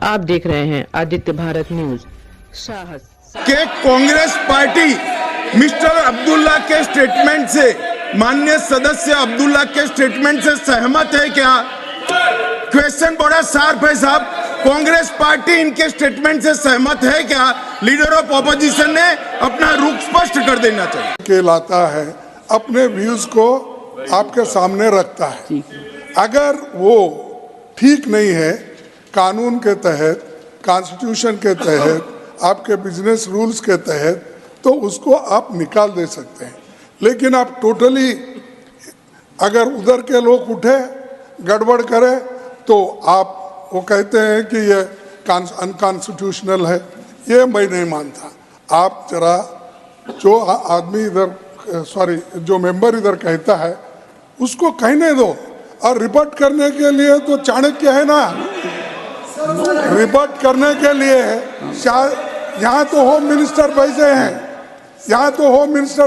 आप देख रहे हैं आदित्य भारत न्यूज। साहस के कांग्रेस पार्टी मिस्टर अब्दुल्ला के स्टेटमेंट से, माननीय सदस्य अब्दुल्ला के स्टेटमेंट से सहमत है क्या? क्वेश्चन बड़ा शार्प है साहब। कांग्रेस पार्टी इनके स्टेटमेंट से सहमत है क्या? लीडर ऑफ ऑपोजिशन ने अपना रुख स्पष्ट कर देना चाहिए। के लाता है, अपने व्यूज को आपके सामने रखता है। अगर वो ठीक नहीं है, कानून के तहत, कॉन्स्टिट्यूशन के तहत, आपके बिजनेस रूल्स के तहत, तो उसको आप निकाल दे सकते हैं। लेकिन आप टोटली अगर उधर के लोग उठे, गड़बड़ करे, तो आप वो कहते हैं कि ये अनकॉन्स्टिट्यूशनल है। ये मैं नहीं मानता। आप जरा जो आदमी इधर जो मेंबर इधर कहता है उसको कहने दो। और रिपोर्ट करने के लिए तो चाणक्य है ना, रिपोर्ट करने के लिए यहाँ तो होम मिनिस्टर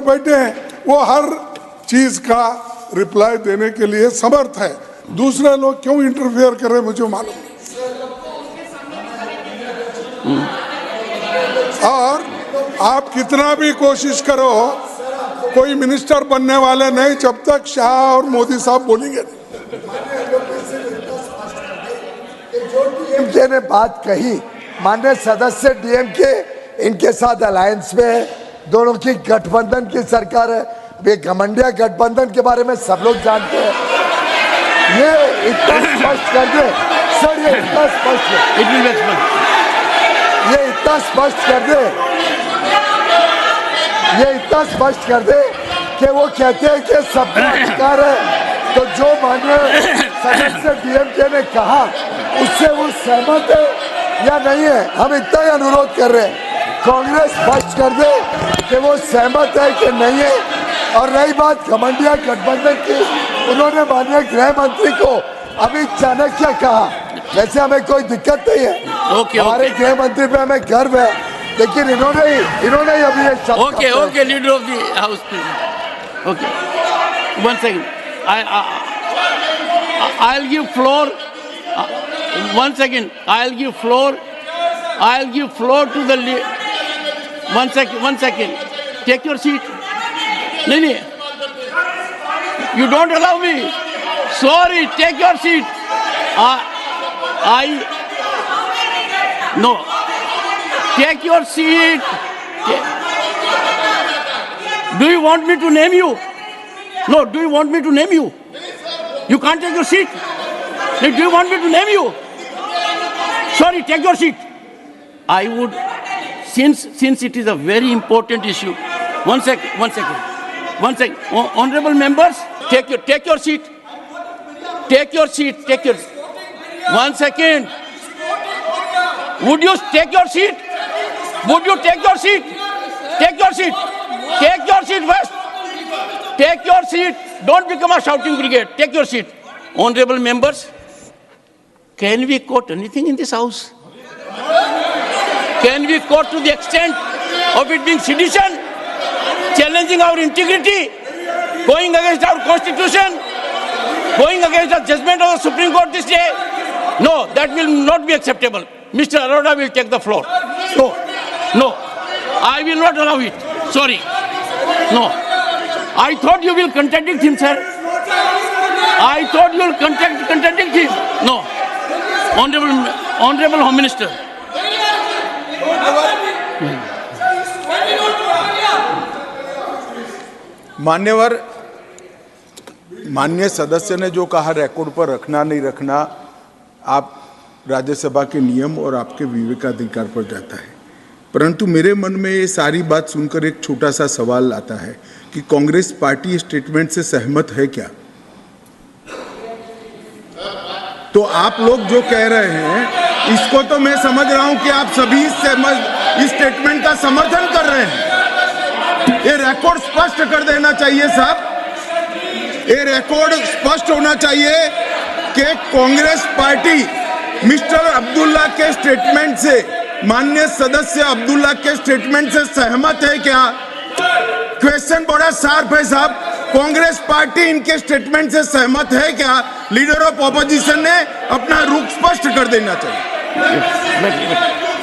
बैठे हैं, वो हर चीज का रिप्लाई देने के लिए समर्थ है। दूसरे लोग क्यों इंटरफेयर कर रहे मुझे मालूम नहीं। और आप कितना भी कोशिश करो, कोई मिनिस्टर बनने वाले नहीं जब तक शाह और मोदी साहब बोलेंगे। जो डीएमके ने बात कही, माननीय सदस्य डीएमके इनके साथ अलायंस में है, दोनों की गठबंधन की सरकार है। वे घमंडिया गठबंधन के बारे में सब लोग जानते हैं। ये इतना स्पष्ट कर दे सर, ये इतना स्पष्ट कर दे कि वो कहते हैं कि सबका अधिकार है। तो जो माननीय सदस्य डीएमके ने कहा उससे वो सहमत है या नहीं है, हम इतना ही अनुरोध कर रहे हैं। कांग्रेस स्पष्ट कर दे कि वो सहमत है कि नहीं है। और रही बात घमंडिया गठबंधन की, उन्होंने माननीय गृह मंत्री को अभी चाणक्य कहा। वैसे हमें कोई दिक्कत नहीं है, हमारे गृह मंत्री पे हमें गर्व है, लेकिन इन्होंने ही अभी एक शब्द okay leader of the house okay one second I'll give floor one second I'll give floor to the one second take your seat. No, you don't allow me. Sorry, take your seat. No, take your seat. Do you want me to name you? No, do you want me to name you? You can't take your seat. Do you want me to name you? Sorry, take your seat. I would, since it is a very important issue. One second. Honorable members, take your seat. Take your seat. One second. Would you take your seat? Would you take your seat? Take your seat. Take your seat first. Take your seat. Don't become a shouting brigade. Take your seat. Honorable members, can we quote anything in this house? Can we quote to the extent of it being sedition, challenging our integrity, going against our constitution, going against the judgment of the Supreme Court this day? No, that will not be acceptable. Mr. Arora will take the floor. No, I will not allow it. Sorry. No. I thought you will contradict him, sir. I thought you will contradict him. No. Honorable Home Minister. माननीय सदस्य ने जो कहा record पर रखना नहीं रखना, आप राज्यसभा के नियम और आपके विवेकाधिकार पर जाता है। परंतु मेरे मन में ये सारी बात सुनकर एक छोटा सा सवाल आता है कि कांग्रेस पार्टी स्टेटमेंट से सहमत है क्या? तो आप लोग जो कह रहे हैं, इसको तो मैं समझ रहा हूं कि आप सभी इस स्टेटमेंट का समर्थन कर रहे हैं। ये रिकॉर्ड स्पष्ट कर देना चाहिए साहब। ये रिकॉर्ड स्पष्ट होना चाहिए कि कांग्रेस पार्टी मिस्टर अब्दुल्ला के स्टेटमेंट से, माननीय सदस्य अब्दुल्ला के स्टेटमेंट से सहमत है क्या? क्वेश्चन बड़ा शार्प है साहब। कांग्रेस पार्टी इनके स्टेटमेंट से सहमत है क्या? लीडर ऑफ ऑपोजिशन ने अपना रुख स्पष्ट कर देना चाहिए। बैठिए बैठिए